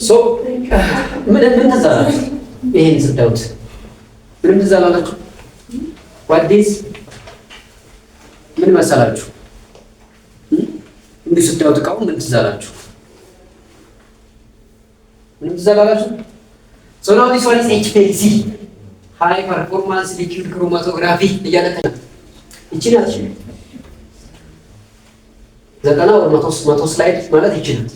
ሶ ምን ተዛላችሁ? ይሄን ስታዩት ምን ተዛላችሁ? ዋዲስ ምን መሰላችሁ? እንዲህ ስታዩት እቃው ምን ተዛላችሁ? ምን ተዛላችሁ? ሶ ናው ዲስ ዋን ኢዝ ኤችፒኤልሲ ሃይ ፐርፎርማንስ ሊኩዊድ ክሮማቶግራፊ እያለከና እቺ ናት። 90 ወር 100 ስላይድ ማለት እቺ ናት።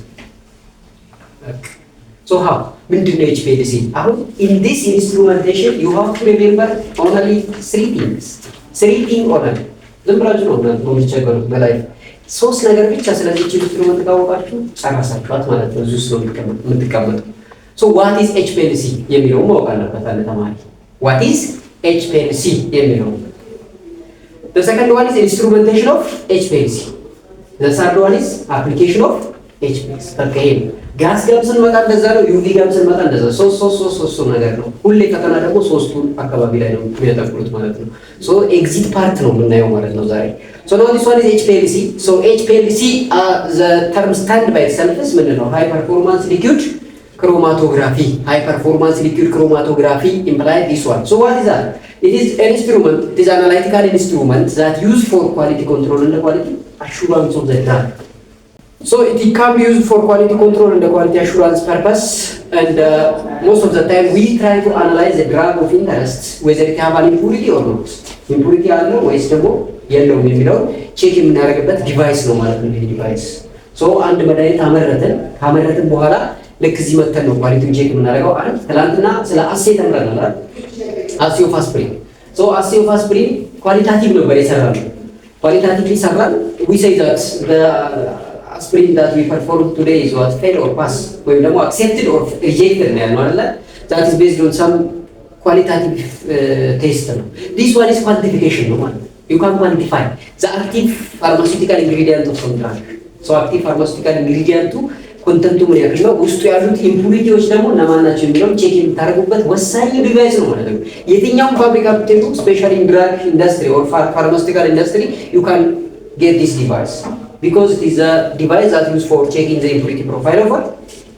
ሶ ሃው ምንድን ነው ኤችፒኤልሲ? አሁን ኢን ዲስ ኢንስትሩሜንቴሽን ዩ ሃቭ ቱ ሪሜምበር ኦንሊ 3 ቲንግስ ኦንሊ። ዝም ብላችሁ ነው የምትቸገሩት በላይ 3 ነገር ብቻ። ስለዚህ እቺ ኢንስትሩሜንት ካወቃችሁ ጨረሳችኋት ማለት ነው። እዚህ ውስጥ ነው የምትቀመጡ። ሶ ዋት ኢዝ ኤችፒኤልሲ የሚለው ማወቅ አለበት አለ ተማሪ። ዋት ኢዝ ኤችፒኤልሲ የሚለው the second one is instrumentation of HPLC. the third one is application of HPLC. okay ጋስ ጋም ስንመጣ እንደዛ ነው። ዩቪ ጋም ስንመጣ እንደዛ ሶስት ነገር ነው። ሁሌ ከተና ደግሞ ሶስቱን አካባቢ ላይ ነው የሚያጠቁት ማለት ነው። ሶ ኤግዚት ፓርት ነው የምናየው ማለት ነው ዛሬ። ሶ now this one is HPLC. so HPLC the term stand by itself is ምን ነው? high performance liquid chromatography. high performance liquid chromatography imply this one. so what is that? It is an instrument, it is an analytical instrument that used for quality control and the quality assurance of the drug. So it can be used for quality control and the quality assurance purpose, and most of the time we try to analyze the drug of interest whether it have an impurity or not. impurity አለው ወይስ ደግሞ የለውም የሚለው ቼክ የምናደርግበት ዲቫይስ ነው ማለት ነው። ይሄ ዲቫይስ ሶ አንድ መድኃኒት ካመረትን በኋላ ልክ እዚህ መተን ነው ኳሊቲውን ቼክ የምናደርገው አይደል? ትናንትና ስለ አሴ ተምረናል አይደል? አሴ ኦፍ አስፕሪን። ሶ አሴ ኦፍ አስፕሪን ኳሊታቲቭ ነበር የሰራነው። ኳሊታቲቭሊ ሰራን። we say that the aspirin that we performed today is what fail or pass ወይም ደግሞ accepted or rejected ነው ያልነው አይደል? that is based on some qualitative test ነው። this one is quantification ነው ማለት ነው። you can quantify the active pharmaceutical ingredient of some drug. so active pharmaceutical ingredient ኮንተንቱ ምን ያክል ነው፣ ውስጡ ያሉት ኢምፑሪቲዎች ደግሞ እነማን ናቸው የሚለው ቼክ የምታደርጉበት ወሳኝ ዲቫይስ ነው ማለት ነው። የትኛውም ፋብሪካ ብትሄዱ ስፔሻሊ ኢን ድራግ ኢንዱስትሪ ኦር ፋርማሲውቲካል ኢንዱስትሪ you can get this device because it is a device that used for checking the impurity profile of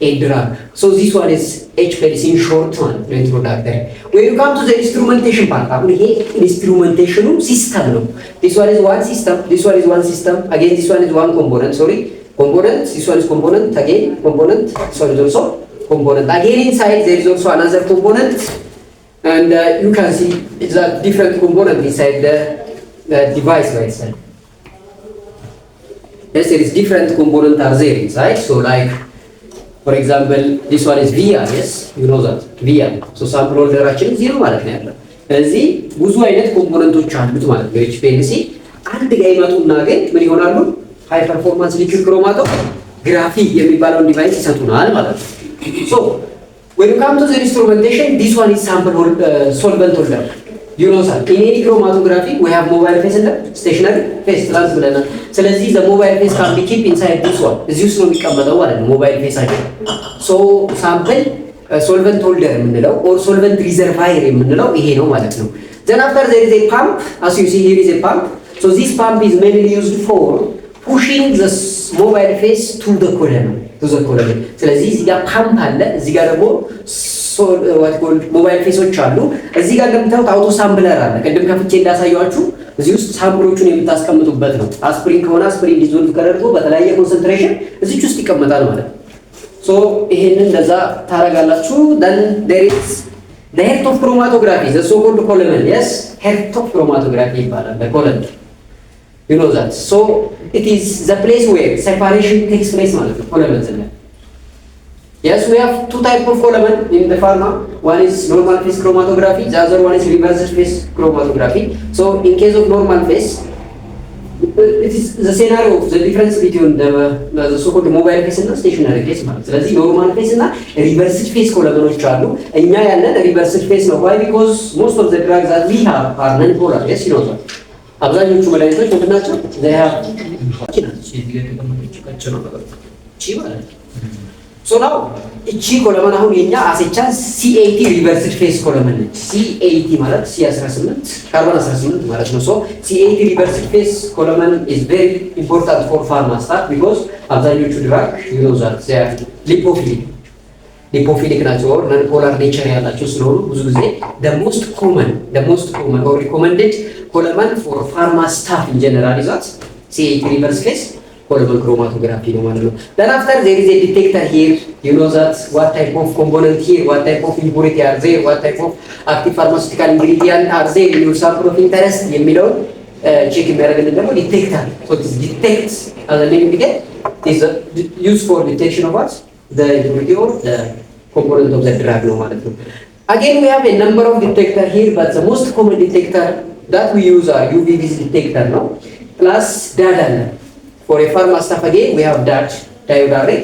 a drug. so this one is HPLC in short ማለት ነው introductory. when you come to the instrumentation part, አሁን ይሄ ኢንስትሩሜንቴሽኑ ሲስተም ነው። this one is one system, this one is one system, again this one is one component, component, this one is component, again component, sorry is also component, again inside there is also another component, and you can see it's a different component inside the device by itself. yes, there is different component are there inside. so like for example this one is VR. yes, you know that VR. so sample holderችን እዚህ ነው ማለት ነው ያለው። እዚህ ብዙ አይነት ኮምፖነንቶች አሉት ማለት ነው። HPLC አንድ ላይ ይመጡና ግን ምን ይሆናሉ? ሃይ ፐርፎርማንስ ሊኩዊድ ክሮማቶግራፊ የሚባለውን ዲቫይስ ይሰጡናል ማለት ነው። ሶ when you come to the instrumentation, this one is sample solvent holder. you know that in any chromatography we have mobile phase and stationary phase ትላንት ብለናል። ስለዚህ the mobile phase can be keep inside this one. እዚህ ውስጥ ነው የሚቀመጠው ማለት ነው ሞባይል ፌሳችን። ሶ ሳምፕል solvent holder የምንለው or solvent reservoir የምንለው ይሄ ነው ማለት ነው። then after there is a pump, as you see here is a pump. so this pump is mainly used for pushing the mobile phase to the column. ስለዚህ እዚህ ጋር ፓምፕ አለ፣ እዚህ ጋር ደግሞ ሞባይል ፌሶች አሉ። እዚህ ጋር እንደምታዩት አውቶ ሳምፕለር አለ። ቅድም ከፍቼ እንዳሳያችሁ እዚህ ውስጥ ሳምፕሎቹን የምታስቀምጡበት ነው። አስፕሪን ከሆነ አስፕሪን ዲዞልቭ ተደርጎ በተለያየ ኮንሰንትሬሽን እዚህ ውስጥ ይቀመጣል ማለት ነው። ሶ ይሄንን እንደዛ ታረጋላችሁ። then there is the heart of chromatography, the so called column. yes, heart of chromatography ይባላል በኮለም you know that. so it is the place where separation takes place ማለት ነው ኮለመን ስንል። yes, we have two type of column in the pharma. one is normal phase chromatography, the other one is reverse phase chromatography. so in case of normal phase it is the scenario of the difference between the so called mobile phase እና stationary phase ማለት። ስለዚህ normal phase እና reverse phase ኮለመኖች አሉ። እኛ ያለን reverse phase ነው። why? because most of the drugs that we have are non polar. yes, you know that አብዛኞቹ መድኃኒቶች ምንድን ናቸው? ሶ ናው እቺ ኮለመን አሁን የኛ አሴቻን C80 ሪቨርስድ ፌስ ኮለመን ነች። C80 ማለት C18 ካርቦን 18 ማለት ነው። ሶ C80 ሪቨርስድ ፌስ ኮለመን is very important for pharma staff because አብዛኞቹ ድራግ you know that they are lipophilic ሊፖፊሊክ ናቸው ኦር ነን ፖላር ኔቸር ያላቸው ስለሆኑ ብዙ ጊዜ the most common or recommended ኮለመን for pharma staff in general is what CA3 reverse phase column chromatography ነው ማለት ነው። then after there is a detector here, you know that what type of component here, what type of impurity are there, what type of active pharmaceutical ingredient are there in your sample of interest የሚለውን ቼክ የሚያደርግልን ደግሞ ዲቴክተር so this detects as a name indicates is used for detection of what the impurity or the component of the drug ነው ማለት ነው። again we have a number of detector here, but the most common detector that we use are UV vis detector no plus DAD አለ for a pharma stuff. Again we have DAD diode array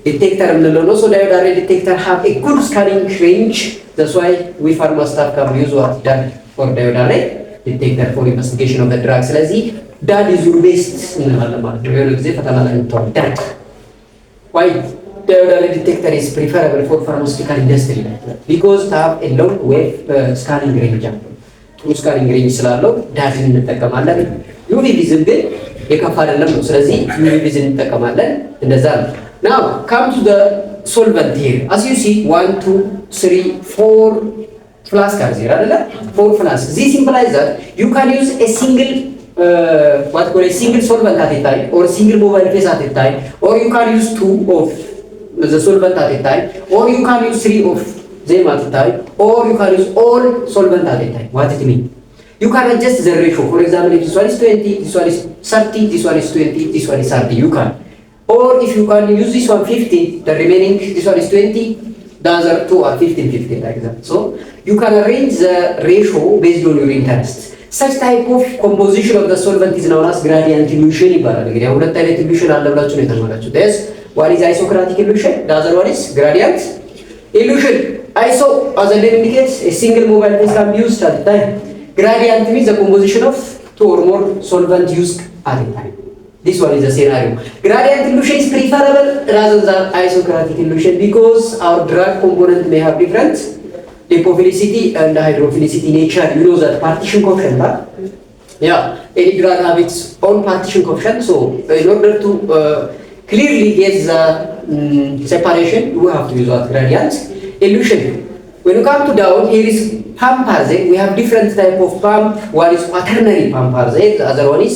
detector የምንለው ነው። so diode array detector have a good scanning range, that's why we pharma stuff can use what DAD for diode array detector for investigation of the drug. ስለዚህ DAD is your best እንላለን ማለት ነው። የሆነ ጊዜ ፈተና ላይ እንተዋል DAD why diode array detector is preferable for pharmaceutical industry because they have a long wave scanning range ስካኒንግ ሬንጅ ስላለው DAD እንጠቀማለን። UV ቪዝን ግን የከፋ አይደለም ነው። ስለዚህ UV ቪዝን እንጠቀማለን። እንደዛ ነው። now come to the solvent here, as you see 1 2 3 4 flask are there አይደለ 4 flask. this implies that you can use a single what called a single solvent at a time or single mobile phase at a time, or you can use 2 of the solvent at a time, or you can use 3 of them at a time, or you can use all solvent at a time. What it mean? You can adjust the ratio. For example, if this one is 20, this one is 30, this one is 20, this one is 30, you can. Or if you can use this one 50, the remaining, this one is 20, the other two are 15, 15 like that. So you can arrange the ratio based on your interest. Such type of composition of the solvent is known as gradient elution ይባላል። እንግዲህ ሁለት አይነት ኢሉሽን አለ ብላችሁ ነው የተማራችሁ። this one is isocratic elution, the other one is gradient elution. Iso as a name indicates a single mobile phase can be used at a time. Gradient means the composition of 2 or more solvent used at a time. This one is the scenario. Gradient elution is preferable rather than isocratic elution because our drug component may have different lipophilicity and hydrophilicity nature. You know that partition coefficient, huh? Yeah, any drug have its own partition coefficient. So in order to clearly get the separation, you have to use what gradient elution. When you come to down, here is pump are there. We have different type of pump. One is quaternary pump are there. The other one is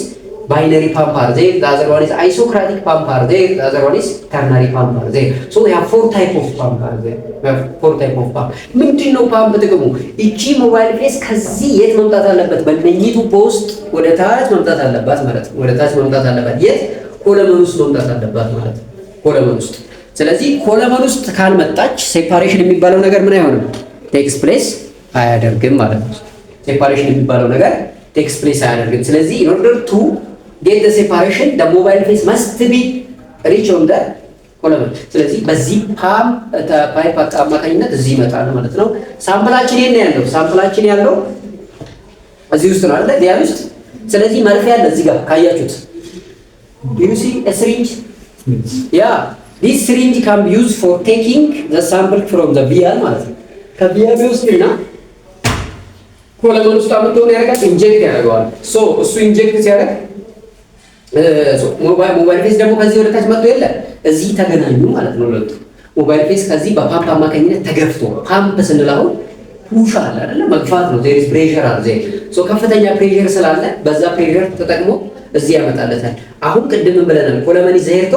binary pump are there. The other one is isocratic pump are there. The other one is ternary pump are there. So we have 4 type of pump are there. We have 4 type of pump. ምንድነው ፓምፕ ጥቅሙ? እቺ ሞባይል ፌስ ከዚህ የት መምጣት አለበት? በእነኚህ ቱቦ ውስጥ ወደ ታች መምጣት አለባት ማለት ነው። ወደ ታች መምጣት አለባት። የት? ኮለመን ውስጥ መምጣት አለባት ማለት ነው። ኮለመን ውስጥ ስለዚህ ኮለመን ውስጥ ካልመጣች ሴፓሬሽን የሚባለው ነገር ምን አይሆንም? ቴክስ ፕሌስ አያደርግም ማለት ነው። ሴፓሬሽን የሚባለው ነገር ቴክስ ፕሌስ አያደርግም። ስለዚህ in order to get the separation the mobile phase must be reach on the column. ስለዚህ በዚህ ፓይፕ አማካኝነት እዚህ ይመጣል ማለት ነው። ሳምፕላችን የት ነው ያለው? ሳምፕላችን ያለው እዚህ ውስጥ ነው አይደል? እዚህ ውስጥ። ስለዚህ መርፌ ያለ እዚህ ጋር ካያችሁት you see a syringe, yeah, this syringe can be used for taking the sample from the vial ማለት ነው። ከቪያል ውስጥና ኮለመን ውስጥ አምጥቶን ያደርጋል፣ ኢንጀክት ያደርገዋል። ሶ እሱ ኢንጀክት ሲያደርግ ሞባይል ፌስ ደግሞ ከዚህ ወደ ታች መጥቶ የለ እዚህ ተገናኙ ማለት ነው። ሁለቱ ሞባይል ፌስ ከዚህ በፓምፕ አማካኝነት ተገፍቶ፣ ፓምፕ ስንል አሁን ፑሽ አለ አይደለ? መግፋት ነው። ዜር ኢዝ ፕሬሸር አለ ዜር። ሶ ከፍተኛ ፕሬሸር ስላለ በዛ ፕሬሸር ተጠቅሞ እዚህ ያመጣለታል። አሁን ቅድም ብለናል ኮለመን ኢዝ ሄርቶ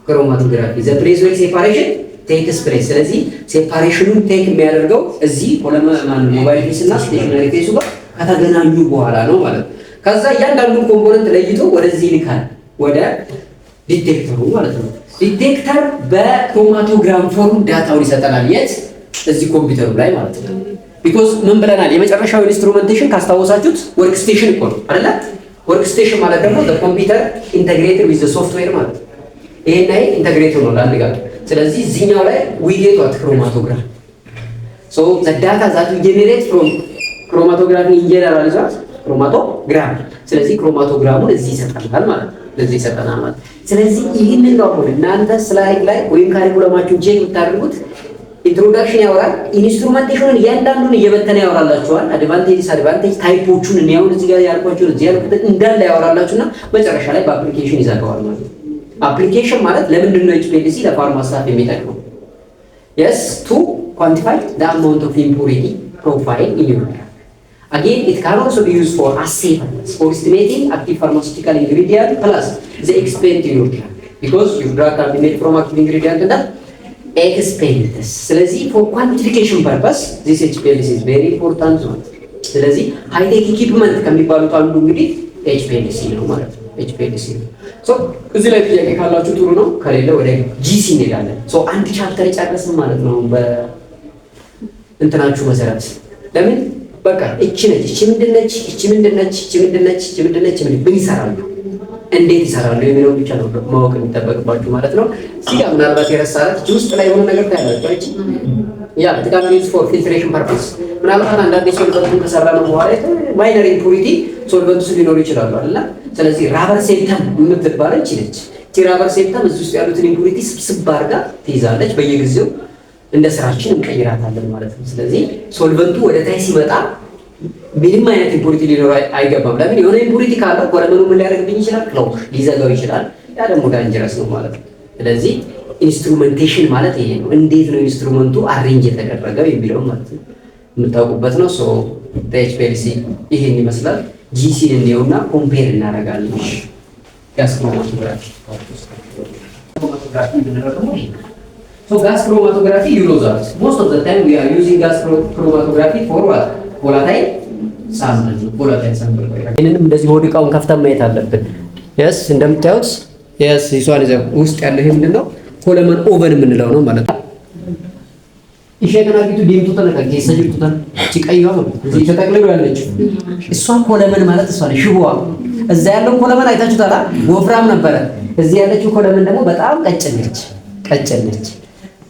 ክሮማቶግራፊ ዘ ፕሬስ ዌል ሴፓሬሽን ቴክስ ፕሌስ። ስለዚህ ሴፓሬሽኑን ቴክ የሚያደርገው እዚህ ኮለመን ሞባይል ፌስ እና ስቴሽነሪ ፌሱ ጋር ከተገናኙ በኋላ ነው ማለት ነው። ከዛ እያንዳንዱን ኮምፖነንት ለይቶ ወደዚህ ይልካል፣ ወደ ዲቴክተሩ ማለት ነው። ዲቴክተር በክሮማቶግራም ፎርም ዳታውን ይሰጠናል። የት? እዚህ ኮምፒውተሩ ላይ ማለት ነው። ቢኮዝ ምን ብለናል? የመጨረሻው ኢንስትሩሜንቴሽን ካስታወሳችሁት ወርክ ስቴሽን እኮ ነው አይደለ? ወርክ ስቴሽን ማለት ደግሞ ኮምፒውተር ኢንተግሬትድ ዊዝ ሶፍትዌር ማለት ነው። ይሄን ላይ ኢንተግሬትድ ነው ለአንድ ጋር። ስለዚህ እዚህኛው ላይ ዊ ጌት ዋት ክሮማቶግራም ሶ ዘ ዳታ ዛት ዊ ጄኔሬት ፍሮም ክሮማቶግራፊ ኢን ጀነራል ኢዝ ዋት ክሮማቶግራም። ስለዚህ ክሮማቶግራሙን እዚህ ይሰጠናል ማለት ነው። ለዚህ ይሰጠናል ማለት ስለዚህ ይህንን ነው አሁን እናንተ ስላይድ ላይ ወይም ካሪኩለማችሁን ቼክ ብታደርጉት ኢንትሮዳክሽን ያወራል። ኢንስትሩሜንቴሽኑን እያንዳንዱን እየበተነ ያወራላችኋል። አድቫንቴጅስ አድቫንቴጅ ታይፖቹን እኔ አሁን እዚህ ጋር ያልኳችሁን እዚህ ያልኩት እንዳለ ያወራላችሁና መጨረሻ ላይ በአፕሊኬሽን ይዘጋዋል ማለት ነው። አፕሊኬሽን ማለት ለምንድን ነው ኤችፒኤልሲ ለፋርማ ስታፍ የሚጠቅመው? yes, to quantify the amount of impurity profile in your drug. Again, it can also be used for assay purpose, for estimating active pharmaceutical ingredient plus the expand in your drug, because your drug can be made from active ingredient and expand. ስለዚህ for quantification purpose this HPLC is very important ነው። ስለዚህ high tech equipment ከሚባሉት አንዱ እንግዲህ HPLC ነው ማለት ነው። HPLC ነው። ሶ እዚህ ላይ ጥያቄ ካላችሁ ጥሩ ነው፣ ከሌለ ወደ GC እንሄዳለን። ሶ አንድ ቻፕተር ጨረስን ማለት ነው በእንትናችሁ መሰረት። ለምን በቃ እቺ ነች፣ እቺ ምንድነች፣ እቺ ምንድነች፣ እቺ ምንድነች፣ እቺ ምንድነች፣ ምን ይሰራሉ፣ እንዴት ይሰራሉ የሚለው ብቻ ነው ማወቅ የሚጠበቅባችሁ ማለት ነው። እዚህ ጋር ምናልባት የረሳሁት እቺ ውስጥ ላይ የሆነ ነገር ታያላችሁ። እቺ ያ ተቃራኒ ፎር ፊልትሬሽን ፐርፐስ ምናልባት አንዳንዴ ሶልቨንቱን ከሰራነው በኋላ ማይነር ኢምፑሪቲ ሶልቨንቱ ሊኖሩ ይችላሉ አይደል? ስለዚህ ራበር ሴፕተም የምትባለው እቺ ነች። እቺ ራበር ሴፕተም እዚህ ውስጥ ያሉትን ኢምፑሪቲ ስብስብ አድርጋ ትይዛለች። በየጊዜው እንደ ስራችን እንቀይራታለን ማለት ነው። ስለዚህ ሶልቨንቱ ወደ ታይ ሲመጣ ምንም አይነት ኢምፑሪቲ ሊኖር አይገባም። ለምን የሆነ ኢምፑሪቲ ካለ ኮለመኑ ምን ሊያደርግብኝ ይችላል? ክሎክ ሊዘጋው ይችላል። ያ ደግሞ ዳንጀረስ ነው ማለት ነው። ስለዚህ ኢንስትሩሜንቴሽን ማለት ይሄ ነው። እንዴት ነው ኢንስትሩመንቱ አሬንጅ የተደረገው የሚለው ማለት ነው የምታውቁበት ነው። ሶ HPLC ይሄን ይመስላል። GCን እንየውና ኮምፔር እናደርጋለን። ጋስ ክሮማቶግራፊ So gas chromatography, you know that most of the time we are using gas chromatography for what? Volatile sample. ይሄንንም እንደዚህ ወደ እቃውን ከፍተን ማየት አለብን። yes እንደምታዩት yes ይሷን ይዘው ውስጥ ያለው ይሄ ምንድነው? ኮለመን ኦቨን የምንለው ነው ማለት ነው። ይሸከና ቢቱ ዲምቱ ተነካከ ይሰጅቱ ተን ሲቀይዋ ነው እዚህ ተጠቅልሎ ያለችው እሷ ኮለመን ማለት እሷ ነው። ሽቦዋ እዛ ያለው ኮለመን አይታችሁታል። ወፍራም ነበረ። እዚህ ያለችው ኮለመን ደግሞ በጣም ቀጭን ነች።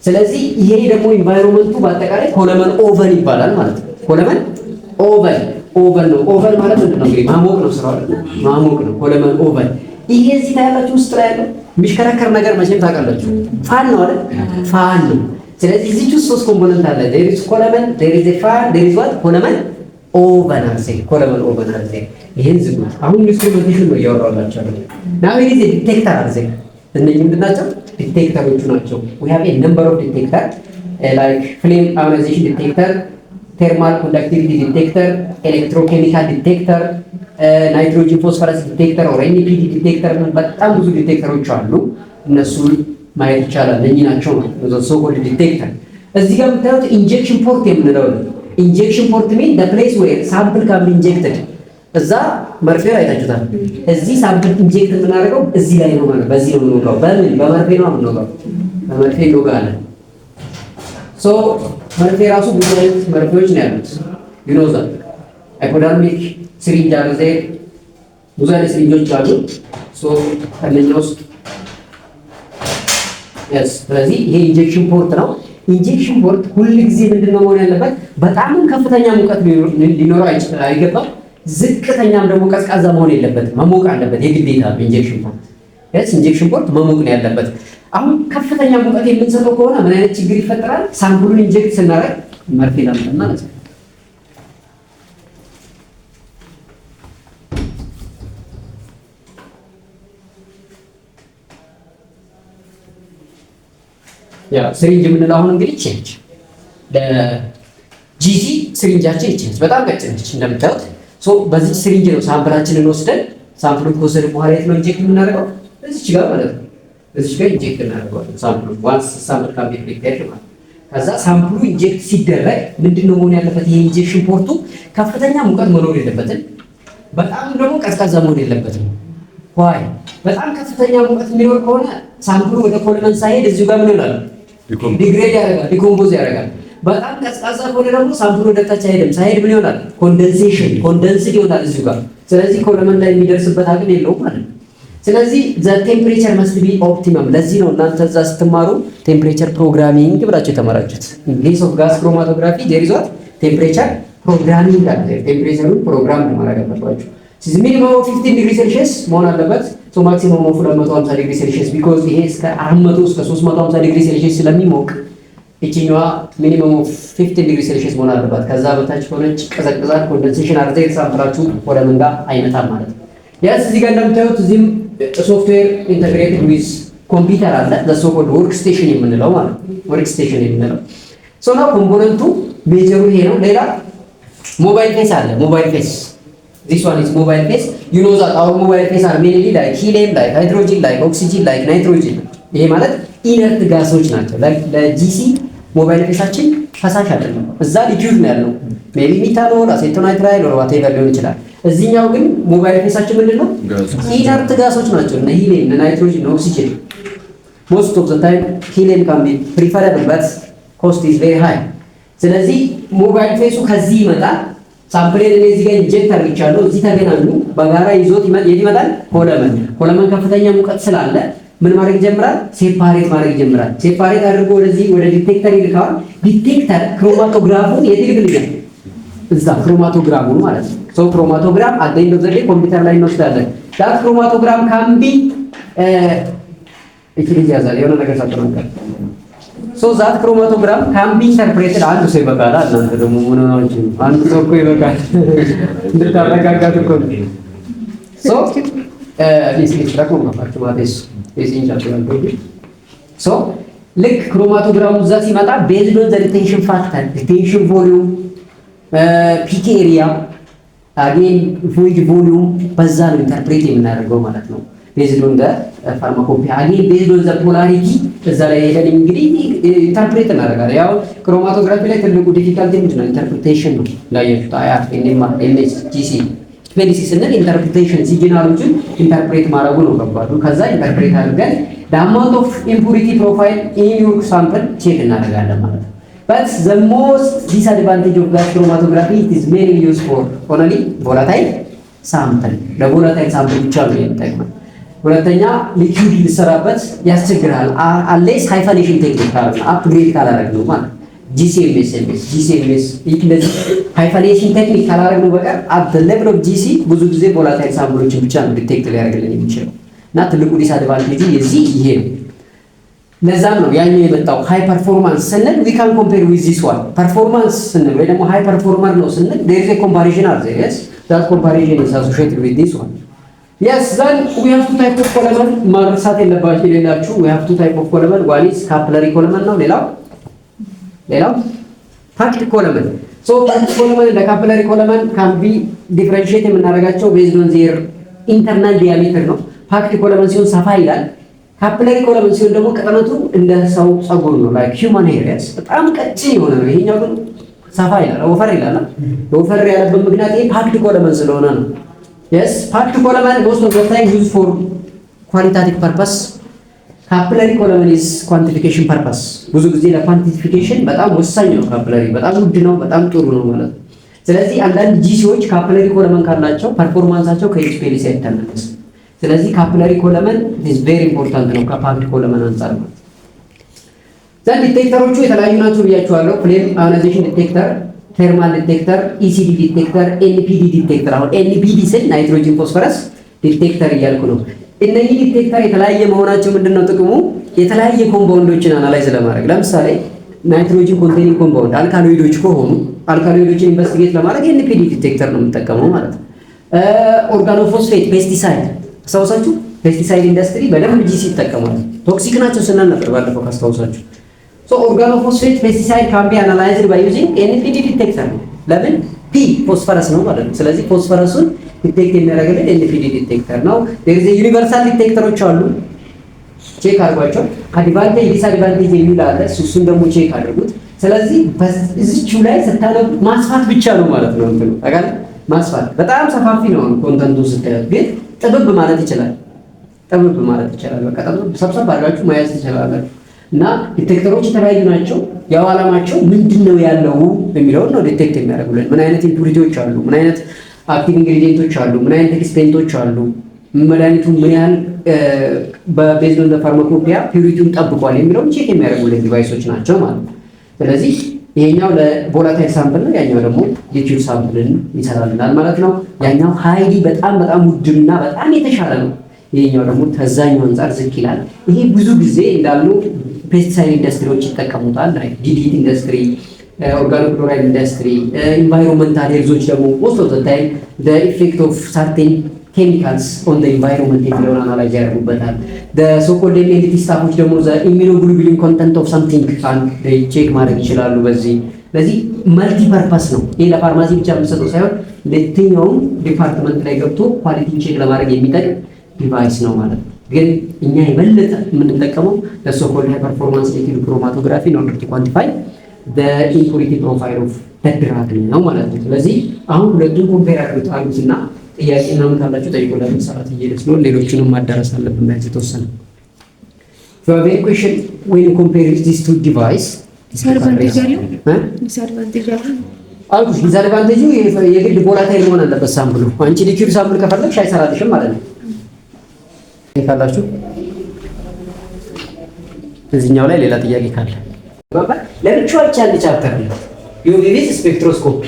ስለዚህ ይሄ ደግሞ ኢንቫይሮንመንቱ በአጠቃላይ ኮለመን ኦቨን ይባላል ማለት ነው። ኮለመን ኦቨን ነው። ኦቨን ማለት ምንድን ነው? እንግዲህ ማሞቅ ነው፣ ስራው ማሞቅ ነው። ኮለመን ኦቨን ይሄ እዚህ ላይ ያላችሁ ውስጥ ላይ ያለው የሚሽከረከር ነገር መቼም ታውቃላችሁ፣ ፋን ነው አይደል? ፋን ነው። ስለዚህ እዚህ ውስጥ ሶስት ኮምፖነንት አለ። there is ኮለመን፣ there is a fan, there is what? ኮለመን ኦቨን አርሴ ኮለመን ኦቨን አርሴ። ይሄን ዝጉት። አሁን ኢንስትሩሜንቴሽን ነው እያወራሁላችሁ አይደል? now it is a detector አርሴ። እነዚህ ምንድን ናቸው? ዲቴክተሮቹ ናቸው። we have a number of detector like flame ionization detector, thermal conductivity detector, electrochemical detector, nitrogen phosphorus detector or NPD detector። በጣም ብዙ ዲቴክተሮች አሉ። እነሱን ማየት ይቻላል። እነኚህ ናቸው so called detector። እዚህ ጋር የምታዩት ኢንጀክሽን ፖርት የምንለው ነው። ኢንጀክሽን ፖርት mean the place where sample can be injected። እዛ መርፌ ላይ አይታችሁታል። እዚህ ሳምፕል ኢንጀክት የምናደርገው እዚህ ላይ ነው ማለት በዚህ ነው የምንወጋው። በመርፌ ነው የምንወጋው። በመርፌ እንወጋለን። ሶ መርፌ ራሱ ብዙ አይነት መርፌዎች ነው ያሉት። you know that ኢኮኖሚክ ሲሪንጅ አለ ዘይ ብዙ አይነት ሲሪንጆች አሉ። ሶ ከነኛ ውስጥ yes ስለዚህ ይሄ ኢንጀክሽን ፖርት ነው። ኢንጀክሽን ፖርት ሁሉ ጊዜ ምንድነው መሆን ያለበት? በጣም ከፍተኛ ሙቀት ሊኖረው አይገባም። ዝቅተኛም ደግሞ ቀዝቃዛ መሆን የለበትም። መሞቅ አለበት የግዴታ ኢንጀክሽን ፖርት yes ኢንጀክሽን ፖርት መሞቅ ነው ያለበት። አሁን ከፍተኛ ሙቀት የምንሰጠው ከሆነ ምን አይነት ችግር ይፈጠራል? ሳምፕሉን ኢንጀክት ስናደርግ መርፌ ላምጠና ማለት ነው። ያ ሲሪንጅ የምንለው አሁን እንግዲህ ቼንጅ ለጂጂ ሲሪንጃችን ቼንጅ በጣም ቀጭን ነች እንደምታዩት። ሶ በዚህ ሲሪንጅ ነው ሳምፕላችንን ወስደን ሳምፕሉን ከወሰድን በኋላ የት ነው ኢንጀክት የምናደርገው? እዚች ጋር ማለት ነው። እዚች ጋር ኢንጀክት እናደርገዋለን ሳምፕሉን ዋንስ ሳምፕል ካን ቢ ፕሪፔርድ ማለት ነው። ከዛ ሳምፕሉ ኢንጀክት ሲደረግ ምንድነው መሆን ያለበት? ይሄ ኢንጀክሽን ፖርቱ ከፍተኛ ሙቀት መኖር የለበትም፣ በጣም ደግሞ ቀዝቃዛ መሆን የለበትም። ዋይ በጣም ከፍተኛ ሙቀት የሚኖር ከሆነ ሳምፕሉ ወደ ኮለመን ሳይሄድ እዚሁ ጋር ምን ይሆናል? ዲግሬድ ያደርጋል፣ ዲኮምፖዝ ያደርጋል። በጣም ቀዝቃዛ ከሆነ ደግሞ ሳምፕሉ ወደ ታች አይሄድም። ሳይሄድ ምን ይሆናል? ኮንደንስድ ይሆናል እዚሁ ጋር። ስለዚህ ኮለመን ላይ የሚደርስበት አቅም የለውም ማለት ነው። ስለዚህ ዘ ቴምፕሬቸር መስት ቢ ኦፕቲመም። ለዚህ ነው እናንተ እዛ ስትማሩ ቴምፕሬቸር ፕሮግራሚንግ ብላችሁ የተማራችሁት። ኢንኬስ ኦፍ ጋስ ክሮማቶግራፊ ዜር ኢዝ ዋት ቴምፕሬቸር ፕሮግራሚንግ አለ። ቴምፕሬቸሩን ፕሮግራም ማድረግ አለባችሁ። ስለዚህ ሚኒመም 15 ዲግሪ ሴልሺየስ መሆን አለበት። ሶ ማክሲመም ኦፍ 250 ዲግሪ ሴልሺየስ ቢኮዝ ይሄ እስከ 400 እስከ 350 ዲግሪ ሴልሺየስ ስለሚሞቅ እቺኛዋ ሚኒመም ኦፍ 15 ዲግሪ ሴልሺየስ መሆን አለበት። ከዛ በታች ሆነች ቀዘቅዛል፣ ኮንደንሴሽን አርዘ ሳምፕላችሁ ወደ መንጋ አይመጣም ማለት ነው። ያስ እዚህ ጋር እንደምታዩት እዚህም ሶፍትዌር ኢንተግሬትድ ዊዝ ኮምፒውተር አለ ለሶኮልድ ወርክ ስቴሽን የምንለው ማለት ነው። ወርክ ስቴሽን የምንለው ሶ ነው ኮምፖነንቱ ሜጀሩ ይሄ ነው። ሌላ ሞባይል ፌስ አለ። ሞባይል ፌስ this one is mobile phase. You know that our mobile phase are mainly like helium, like hydrogen, like oxygen, like nitrogen. ይሄ ማለት ኢነርት ጋሶች ናቸው። ለጂሲ ሞባይል ፌሳችን ፈሳሽ አይደለም፣ እዛ ሊኩዊድ ነው ያለው። ሜቢ ሚታኖል፣ አሴቶናይትራይል or whatever ሊሆን ይችላል። እዚህኛው ግን ሞባይል ፌሳችን ምንድነው? ኢነርት ጋሶች ናቸው። እነ ሂሊየም፣ እነ ናይትሮጅን፣ እነ ኦክሲጅን። most of the time helium can be preferable but cost is very high። ስለዚህ ሞባይል ፌሱ ከዚህ ይመጣል። ሳምፕሌን እዚህ ጋር ኢንጀክት አድርቻለሁ። እዚህ ተገናኙ፣ በጋራ ይዞት ይመጣል ኮለመን ከፍተኛ ሙቀት ስላለ ምን ማድረግ ይጀምራል? ሴፓሬት ማድረግ ይጀምራል። ሴፓሬት አድርጎ ወደ ዲቴክተር ይልካል። ዲቴክተር ክሮማቶግራፉን ይልካል እዛ ክሮማቶግራሙን ማለት ነው። ሶ ክሮማቶግራም አደኝ በዘዴ ኮምፒውተር ላይ እንወስዳለን። ዳት ክሮማቶግራም ካምቢ እቺ ያዛል የሆነ ነገር ሳትነገር ሶ ዛት ክሮማቶግራም ካምቢ ኢንተርፕሬትድ አንዱ ሰው ይበቃል። እናንተ ደግሞ ምን ሆናችሁ? አንዱ ሰው እኮ ይበቃል እንድታረጋጋት እኮ ሶ ሶ ልክ ክሮማቶግራሙ እዛ ሲመጣ ቤዝድ ኦን ዘ ሪቴንሽን ፋክተር ሪቴንሽን ቮሊዩም ፒክ ኤሪያ አጌን ቮይድ ቮሊዩም በዛ ነው ኢንተርፕሬት የምናደርገው ማለት ነው። ቤዝድ ኦን ዘ ፋርማኮፒያ አጌን ቤዝድ ኦን ዘ ፖላሪቲ እዛ ላይ ሄደን እንግዲህ ኢንተርፕሬት እናደርጋለን። ያው ክሮማቶግራፊ ላይ ትልቁ ዲፊካልቲ ምንድን ነው? ኢንተርፕሬቴሽን ነው። ላያችሁት አያር ኤምኤስ ጂሲ ሜዲሲን ስንል ኢንተርፕሬቴሽን ሲግናሎችን ኢንተርፕሬት ማድረጉ ነው ከባዱ። ከዛ ኢንተርፕሬት አድርገን the amount of impurity profile in your sample ቼክ እናደርጋለን ማለት ነው። but the most disadvantage of gas chromatography it is mainly used for only volatile sample ለቮላታይል ሳምፕል ብቻ ነው የሚጠቅመው። ሁለተኛ ሊኩዊድ ሊሰራበት ያስቸግራል unless hyphenation ቴክኒክ አፕግሬድ ካላደረግነው ማለት GCMS እንደዚህ ሃይፋኔሽን ቴክኒክ ካላደረግነው በቀር at the level of GC ብዙ ጊዜ ቮላታይል ሳምፕሎችን ብቻ ነው ዲቴክት ሊያደርግልን የሚችለው እና ትልቁ ዲስአድቫንቴጁ የዚህ ይሄ ነው። ለዛም ነው ያኛው የመጣው ሃይ ፐርፎርማንስ ስንል we can compare with this one ፐርፎርማንስ ስንል ወይ ደግሞ ሃይ ፐርፎርመር ነው ስንል there is a comparison are there. Yes, that comparison is associated with this one. Yes, then we have two type of column ማርሳት የለባችሁ የሌላችሁ we have two type of column one is capillary column ነው ሌላው ፓክድ ኮለመን ሶ ፓክድ ኮለመን እና ካፒላሪ ኮለመን ካን ቢ ዲፈረንሺየት የምናደርጋቸው ቤዝድ ኦን ዜር ኢንተርናል ዲያሜትር ነው። ፓክድ ኮለመን ሲሆን ሰፋ ይላል። ካፒላሪ ኮለመን ሲሆን ደግሞ ቀጠነቱ እንደ ሰው ጸጉር ነው ላይክ ሂውማን ሄር በጣም ቀጭን የሆነ ነው። ይሄኛው ግን ሰፋ ይላል፣ ወፈር ይላል። ወፈር ያለበት ምክንያት ይሄ ፓክድ ኮለመን ስለሆነ ነው። yes ፓክድ ኮለመን most of the time used for qualitative purpose. ካፒላሪ ኮለመን is quantification purpose ብዙ ጊዜ ለኳንቲፊኬሽን በጣም ወሳኝ ነው። ካፒላሪ በጣም ውድ ነው፣ በጣም ጥሩ ነው ማለት ነው። ስለዚህ አንዳንድ ጂሲዎች ካፒላሪ ኮለመን ካላቸው ፐርፎርማንሳቸው ከኤችፒኤልሲ አይተናነስም። ስለዚህ ካፒላሪ ኮለመን is very important ነው ከፓክድ ኮለመን አንፃር ማለት ነው። ዘንድ ዲቴክተሮቹ የተለያዩ ናቸው ብያቸዋለሁ። ፍሌም አዮናይዜሽን ዲቴክተር፣ ቴርማል ዲቴክተር፣ ኢሲዲ ዲቴክተር፣ ኤንፒዲ ዲቴክተር። አሁን ኤንፒዲ ስል ናይትሮጅን ፎስፈረስ ዲቴክተር እያልኩ ነው። እነዚህ ዲቴክተር የተለያየ መሆናቸው ምንድነው ጥቅሙ? የተለያየ ኮምፓውንዶችን አናላይዝ ለማድረግ ለምሳሌ ናይትሮጅን ኮንቴኒንግ ኮምፓውንድ አልካሎይዶች ከሆኑ አልካሎይዶችን ኢንቨስቲጌት ለማድረግ ኤንፒዲ ዲቴክተር ነው የምጠቀመው ማለት ነው። ኦርጋኖፎስፌት ፔስቲሳይድ አስታውሳችሁ፣ ፔስቲሳይድ ኢንዱስትሪ በደንብ ጂሲ ይጠቀማል። ቶክሲክ ናቸው ስናል ነበር ባለፈው ካስታውሳችሁ። ሶ ኦርጋኖፎስፌት ፔስቲሳይድ ካን ቢ አናላይዝድ ባይ ዩዚንግ ኤንፒዲ ዲቴክተር ነው። ለምን? ፒ ፎስፈረስ ነው ማለት ነው። ስለዚህ ፎስፈረሱን ዲቴክት የሚያደርግልን ኤንፒዲ ዲቴክተር ነው። there is a ዩኒቨርሳል ዲቴክተሮች አሉ፣ ቼክ አድርጓቸው። አድቫንቴጅ ዲስአድቫንቴጅ የሚል አለ፣ እሱን ደግሞ ቼክ አድርጉት። ስለዚህ በዚህቹ ላይ ስታነቡ ማስፋት ብቻ ነው ማለት ነው። እንትኑ ታውቃለህ፣ ማስፋት በጣም ሰፋፊ ነው ኮንተንቱ ስታዩት፣ ግን ጥብብ ማለት ይችላል። በቃ ጥብብ ሰብሰብ አድርጋችሁ ማያዝ ትችላላችሁ። እና ዲቴክተሮች የተለያዩ ናቸው። ያው ዓላማቸው ምንድነው ያለው የሚለውን ነው ዲቴክት የሚያደርጉልን። ምን አይነት ኢምፑሪቲዎች አሉ፣ ምን አይነት አክቲቭ ኢንግሪዲየንቶች አሉ፣ ምን አይነት ኤክስፔንቶች አሉ፣ መድኃኒቱ ምን ያህል በቤዝድ ኦን ዘ ፋርማኮፒያ ፒዩሪቲውን ጠብቋል የሚለውን ቼክ የሚያደርጉልን ዲቫይሶች ናቸው ማለት ነው። ስለዚህ ይሄኛው ለቮላታይል ሳምፕል ነው፣ ያኛው ደግሞ ሊኩዊድ ሳምፕልን ይሰራልናል ማለት ነው። ያኛው ሃይሊ በጣም ውድና በጣም የተሻለ ነው። ይሄኛው ደግሞ ከዛኛው አንፃር ዝቅ ይላል። ይሄ ብዙ ጊዜ እንዳሉ ፔስቲሳይድ ኢንዱስትሪዎች ይጠቀሙታል። ዲዲቲ ኢንዱስትሪ፣ ኦርጋኖክሎራይድ ኢንዱስትሪ፣ ኢንቫይሮንመንታል ሄልዞች ደግሞ ሞስት ኦፍ ዘ ታይም ዘ ኢፌክት ኦፍ ሰርቴን ኬሚካልስ ኦን ዘ ኢንቫይሮንመንት የሚለውን አናላይዝ ያደርጉበታል። ሶኮልድ ኤምኤልቲ ስታፎች ደግሞ ኢሚኖግሎቡሊን ኮንተንት ኦፍ ሳምቲንግ ቼክ ማድረግ ይችላሉ። ስለዚህ መልቲ ፐርፐስ ነው። ይህ ለፋርማሲ ብቻ የምንሰጠው ሳይሆን ለየትኛውም ዲፓርትመንት ላይ ገብቶ ኳሊቲን ቼክ ለማድረግ የሚጠቅም ዲቫይስ ነው ማለት ነው። ግን እኛ የበለጠ የምንጠቀመው ለሶኮልድ ሃይ ፐርፎርማንስ ሊኩዊድ ክሮማቶግራፊ ነው ኦርደር ቱ ኳንቲፋይ ዘ ኢምፑሪቲ ፕሮፋይል ኦፍ ድራግ ነው ማለት ነው። ስለዚህ አሁን ሁለቱን ኮምፔር አሉትና ጥያቄ ምናምን ካላችሁ ጠይቁላችሁ። ሰዓት እየሄደ ስለሆነ ሌሎቹንም ማዳረስ አለብን። ቢያንስ የተወሰነ ቬሪፊኬሽን ዌን ኮምፔር ዲስ ቱ ዲቫይስ ዲስአድቫንቴጅ አለው አልኩሽ። ዲስአድቫንቴጁ የግድ ቦላታይል መሆን አለበት ሳምፕሉ። አንቺ ሊኩዊድ ሳምፕል ከፈለግሽ አይሰራልሽም ማለት ነው። ካላችሁ እዚህኛው ላይ ሌላ ጥያቄ ካለ ለብቻው አንድ ቻፕተር ነው ዩቪ ስፔክትሮስኮፒ።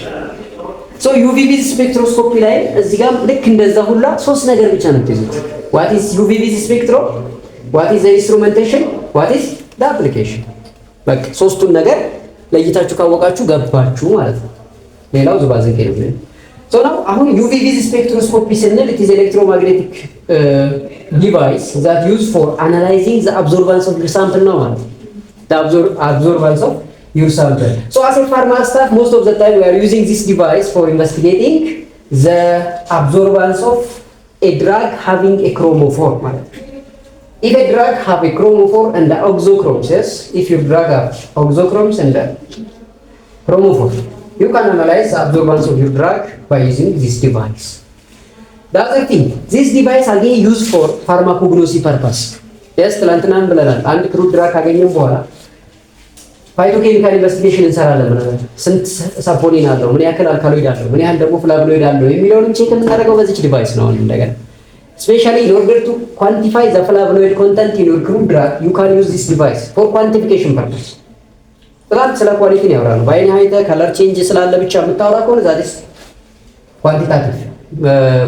ሶ ዩቪ ስፔክትሮስኮፒ ላይ እዚህ ጋር ልክ እንደዛ ሁላ ሶስት ነገር ብቻ ነው ትይዙት። ዋት ኢዝ ዩቪ ስፔክትሮ፣ ዋት ኢዝ ዘ ኢንስትሩሜንቴሽን፣ ዋት ኢዝ ዘ አፕሊኬሽን። በቃ ሶስቱን ነገር ለይታችሁ ካወቃችሁ ገባችሁ ማለት ነው። ሌላው ዝባዝንኬ ነው። ሶ ነው አሁን ዩቪ ስፔክትሮስኮፒ ስንል ኢት ኢዝ ኤሌክትሮማግኔቲክ ዲቫይስ ዛት ዩዝ ፎር አናላይዚንግ ዘ አብዞርባንስ ኦፍ ዩር ሳምፕል ነው ማለት ነው። ዘ አብዞርባንስ ኦፍ your sample. So as a pharma staff, most of the time we are using this device for investigating the absorbance of a drug having a chromophore. If a drug have a chromophore and the oxochromes, yes, if your drug have oxochromes and the chromophore, you can analyze the absorbance of your drug by using this device. The other thing, this device again used for pharmacognosy purpose. Yes, ትላንትናም ብለናል። አንድ ክሩድ ድራግ ካገኘን በኋላ ፋይቶኬሚካል ኢንቨስቲጌሽን እንሰራለን። ስንት ሳፖኒን አለው፣ ምን ያክል አልካሎይድ አለው፣ ምን ያህል ደግሞ ፍላቮኖይድ አለው የሚለውን ቼክ የምናደርገው በዚህ ዲቫይስ ነው። እንደገና ስፔሻሊ in order to quantify the flavonoid content in your crude drug you can use this device for quantification purpose. በጣም ስለ ኳሊቲ ነው ያወራነው። በአይን አይተህ ከለር ቼንጅ ስላለ ብቻ የምታወራ ከሆነ ዛሬስ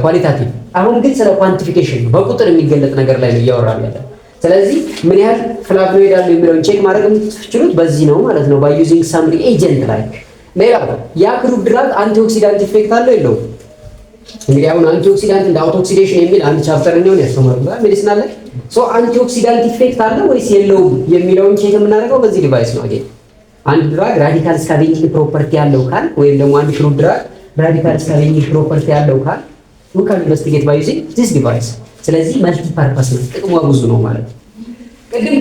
ኳሊታቲቭ። አሁን ግን ስለ ኳንቲፊኬሽን ነው፣ በቁጥር የሚገለጥ ነገር ላይ ነው እያወራን ያለው። ስለዚህ ምን ያህል ፍላቮኖይድ አለው የሚለውን ቼክ ማድረግ የምትችሉት በዚህ ነው ማለት ነው፣ by using some reagent like። ሌላው ያ ክሩድ ድራግ አንቲኦክሲዳንት ኢፌክት አለው የለውም? እንግዲህ አሁን አንቲኦክሲዳንት እንደ አውቶኦክሲዴሽን የሚል አንድ ቻፕተር ነው ያስተማሩት ሜዲሲን አለ። ሶ አንቲኦክሲዳንት ኢፌክት አለው ወይስ የለውም የሚለውን ቼክ የምናደርገው በዚህ ዲቫይስ ነው። አገኝ አንድ ድራግ ራዲካል ስካቬንጂንግ ፕሮፐርቲ ያለው ካል ወይም ደግሞ አንድ ክሩድ ድራግ ራዲካል ስካቬንጂንግ ፕሮፐርቲ ያለው ካል you can investigate by using this device። ስለዚህ መልቲ ፐርፐስ ነው፣ ጥቅሙ ብዙ ነው ማለት ነው። ቅድም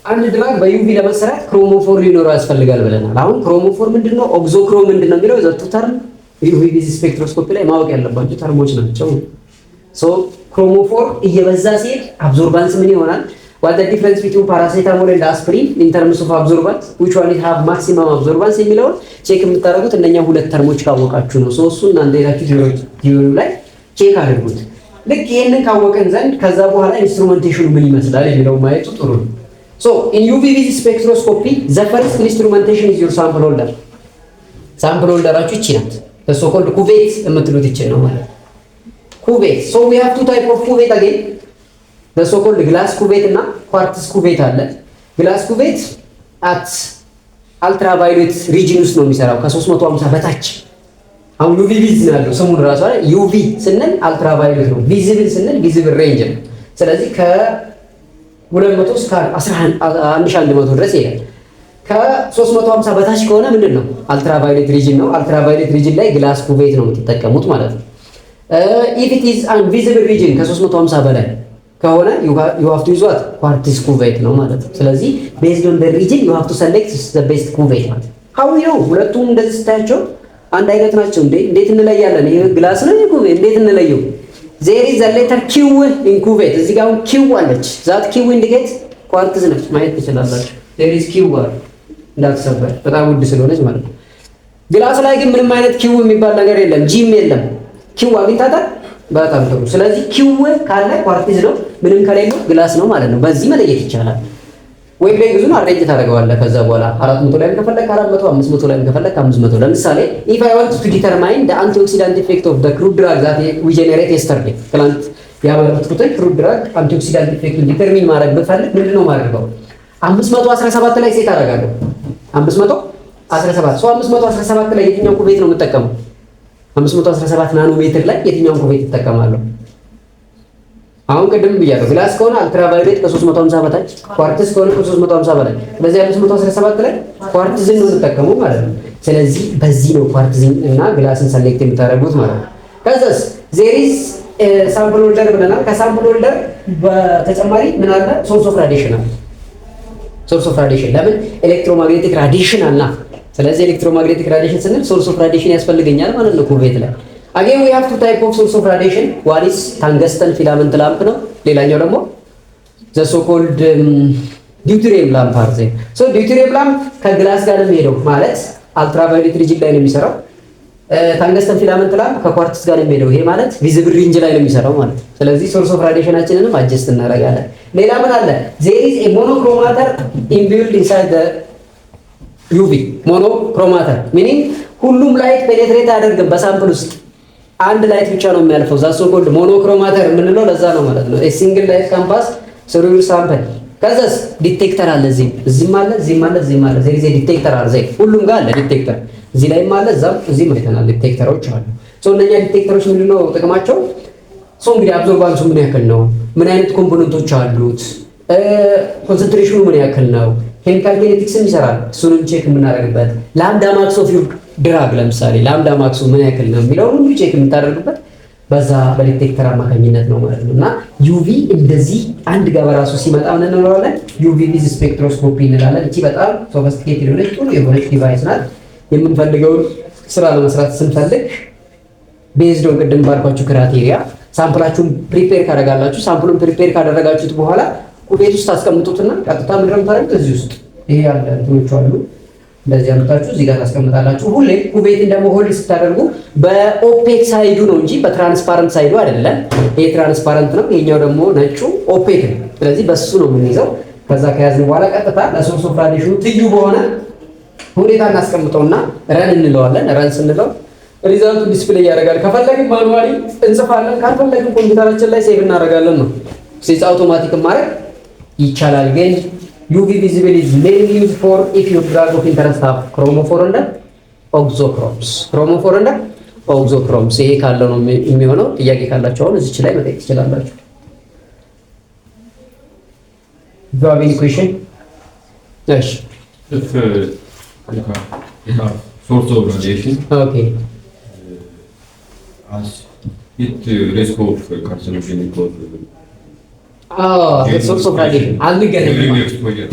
አንድ ድራግ በዩቪ ለመሰራት ክሮሞፎር ሊኖረው ያስፈልጋል ብለናል። አሁን ክሮሞፎር ምንድነው፣ ኦክዞክሮም ምንድነው የሚለው ዘቱ ተርም ዩቪ ስፔክትሮስኮፒ ላይ ማወቅ ያለባቸው ተርሞች ናቸው። ሶ ክሮሞፎር እየበዛ ሲሄድ አብዞርባንስ ምን ይሆናል? what the difference between paracetamol and aspirin in terms of absorbance, which one have maximum absorbance የሚለውን ቼክ የምታደርጉት እነኛ ሁለት ተርሞች ካወቃችሁ ነው። ሶ እሱን እናንተ ሄዳችሁ ቲዮሪ ላይ ቼክ አድርጉት። ልክ ይሄንን ካወቀን ዘንድ ከዛ በኋላ ኢንስትሩሜንቴሽኑ ምን ይመስላል የሚለው ማየቱ ጥሩ ነው። ሶ ኢን ዩቪ ስፔክትሮስኮፒ ዘ ፈርስት ኢንስትሩሜንቴሽን ኢዝ ዩር ሳምፕል ሆልደር። ሳምፕል ሆልደራችሁ ይቺ ናት። ሶ ኮልድ ኩቬት የምትሉት ይቺ ነው ማለት ኩቬት። ሶ ዊ ሃቭ ቱ ታይፕ ኦፍ ኩቬት አገኝ ዘ ሶ ኮልድ ግላስ ኩቬት እና ኳርትዝ ኩቬት አለ። ግላስ ኩቬት አት አልትራቫዮሌት ሪጅን ውስጥ ነው የሚሰራው ከ350 በታች። አሁን ዩቪ ቪዝ ያለው ስሙን ራሱ አይደል? ዩቪ ስንል አልትራቫዮሌት ነው፣ ቪዚብል ስንል ቪዚብል ሬንጅ ነው። ስለዚህ ከ200 እስከ 1100 ድረስ ይሄዳል። ከ350 በታች ከሆነ ምንድን ነው? አልትራቫዮሌት ሪጅን ነው። አልትራቫዮሌት ሪጅን ላይ ግላስ ኩቬት ነው የምትጠቀሙት ማለት ነው። ኢፍ ኢት ኢዝ አን ቪዚብል ሪጅን ከ350 በላይ ከሆነ you have to use what ኳርትዝ ኩቬት ነው ማለት ነው። ስለዚህ based on the region you have to select the best ኩቬት ማለት how you know ሁለቱም እንደዚህ ስታያቸው አንድ አይነት ናቸው እንዴ? እንዴት እንለያለን? ይሄ ግላስ ነው ይሄ ኩቬት እንዴት እንለየው? there is a letter q in ኩቬት። እዚህ ጋር q አለች። that q indicate ኳርትዝ ነች ማየት ትችላላችሁ። there is q እንዳትሰበር በጣም ውድ ስለሆነች ማለት ነው። ግላስ ላይ ግን ምንም አይነት q የሚባል ነገር የለም፣ ጂም የለም። q አግኝታታል በጣም ጥሩ። ስለዚህ q ካለ ኳርትዝ ነው፣ ምንም ከሌለው ግላስ ነው ማለት ነው። በዚህ መለየት ይቻላል። ወይም ላይ ብዙን አሬንጅ ታደርገዋለህ። ከዛ በኋላ 400 ላይ ከፈለክ 400፣ 500 ላይ ከፈለክ 500። ለምሳሌ if I want to determine the antioxidant effect of the crude drug that we generate yesterday ክላንት ያመረትኩትን crude drug antioxidant effect ዲተርሚን ማድረግ ብፈልግ ምንድነው ማድረገው? 517 ላይ ሴት አደርጋለሁ። 517 517 ላይ የትኛው ኩቬት ነው የምጠቀመው? 517 ናኖሜትር ላይ የትኛውን ኩቬት እጠቀማለሁ? አሁን ቅድም ብያለሁ ግላስ ከሆነ አልትራቫዮሌት ከ350 በታች፣ ኳርትዝ ከሆነ ከ350 በላይ። ስለዚህ 517 ላይ ኳርትዝን ነው የምትጠቀሙ ማለት ነው። ስለዚህ በዚህ ነው ኳርትዝን እና ግላስን ሰሌክት የምታደርጉት ማለት ነው። ከዛስ ዜሪዝ ሳምፕል ሆልደር ብለናል። ከሳምፕል ሆልደር በተጨማሪ ምን አለ? ሶርስ ኦፍ ራዲሽን አለ። ሶርስ ኦፍ ራዲሽን ለምን? ኤሌክትሮማግኔቲክ ራዲሽን አለ። ስለዚህ ኤሌክትሮማግኔቲክ ራዲሽን ስንል ሶርስ ኦፍ ራዲሽን ያስፈልገኛል ማለት ነው ኩቬት ላይ። Again we have two type of source of radiation. One is tungsten filament lamp ነው። ሌላኛው ደግሞ the so called deuterium lamp are there. So deuterium lamp ከግላስ ጋር ነው የሚሄደው ማለት አልትራቫዮሌት ሪጅን ላይ ነው የሚሰራው። tungsten filament lamp ከኳርትዝ ጋር ነው የሚሄደው። ይሄ ማለት ቪዚብል ሬንጅ ላይ ነው የሚሰራው ማለት። ስለዚህ source of radiationአችንንም አጀስት እናደርጋለን። ሌላ ምን አለ? There is a monochromator inbuilt inside the UV. monochromator meaning ሁሉም ላይት ፔኔትሬት አያደርግም በሳምፕል ውስጥ አንድ ላይት ብቻ ነው የሚያልፈው። ዛሶ ኮልድ ሞኖክሮማተር የምንለው ለዛ ነው ማለት ነው። ሲንግል ላይት ካምፓስ ስሩ ሳምፕል። ከዛስ ዲቴክተር አለ። እዚህም አለ፣ እዚህም አለ፣ እዚህም አለ። ዘይ ዲቴክተር አለ። ዘይ ሁሉም ጋር አለ ዲቴክተር። እዚህ ላይም አለ፣ እዚህም አይተናል ዲቴክተሮች አሉ። ሶ እነኛ ዲቴክተሮች ምንድነው ጥቅማቸው? ሶ እንግዲህ አብዞርባንሱ ምን ያክል ነው? ምን አይነት ኮምፖነንቶች አሉት? ኮንሰንትሬሽኑ ምን ያክል ነው? ኬሚካል ኬኔቲክስም ይሰራል። እሱንም ቼክ የምናደርግበት ላምዳ ማክስ ኦፍ ዩር ድራግ ለምሳሌ ላምዳ ማክሱ ምን ያክል ነው የሚለው ሁሉ ቼክ የምታደርጉበት በዛ በዲቴክተር አማካኝነት ነው ማለት ነው። እና ዩቪ እንደዚህ አንድ ጋር በራሱ ሲመጣ ምን እንለዋለን? ዩቪ ቪዝ ስፔክትሮስኮፒ እንላለን። እቺ በጣም ሶፊስቲኬትድ የሆነች ጥሩ የሆነች ዲቫይስ ናት። የምንፈልገውን ስራ ለመስራት ስንፈልግ ቤዝድ ኦን ቅድም ባልኳችሁ ክራይቴሪያ ሳምፕላችሁን ፕሪፔር ካደረጋላችሁ ሳምፕሉን ፕሪፔር ካደረጋችሁት በኋላ ኩቤት ውስጥ አስቀምጡትና ቀጥታ ምንድነው የምታደርጉት? እዚህ ውስጥ ይሄ ያለ እንትኖች አሉ እንደዚህ አመጣችሁ እዚህ ጋር ታስቀምጣላችሁ። ሁሌ ኩቤትን ደግሞ ሆልድ ስታደርጉ በኦፔክ ሳይዱ ነው እንጂ በትራንስፓረንት ሳይዱ አይደለም። ይሄ ትራንስፓረንት ነው፣ ይሄኛው ደግሞ ነጩ ኦፔክ ነው። ስለዚህ በሱ ነው የምንይዘው። ከዛ ከያዝን በኋላ ቀጥታ ለሶርስ ኦፍ ራዲሽኑ ትዩ በሆነ ሁኔታ እናስቀምጠውና ረን እንለዋለን። ረን ስንለው ሪዛልቱ ዲስፕሌይ ያደርጋል። ከፈለግን ማኑዋሊ እንጽፋለን፣ ካልፈለግን ኮምፒውተራችን ላይ ሴቭ እናደርጋለን ነው። ሴቭ አውቶማቲክ ማድረግ ይቻላል ግን UV visible is mainly used for if your drug of interest have chromophore and oxochromes. chromophore and oxochromes ይሄ ካለው ነው የሚሆነው። ጥያቄ ካላችሁ አሁን እዚች ላይ መጠየቅ ትችላላችሁ። Do you have any question? Yes. If you have source of radiation, Okay. As it risk of carcinogenic or ሶርስ ኦፍ ራዲሽን አልገናኝም።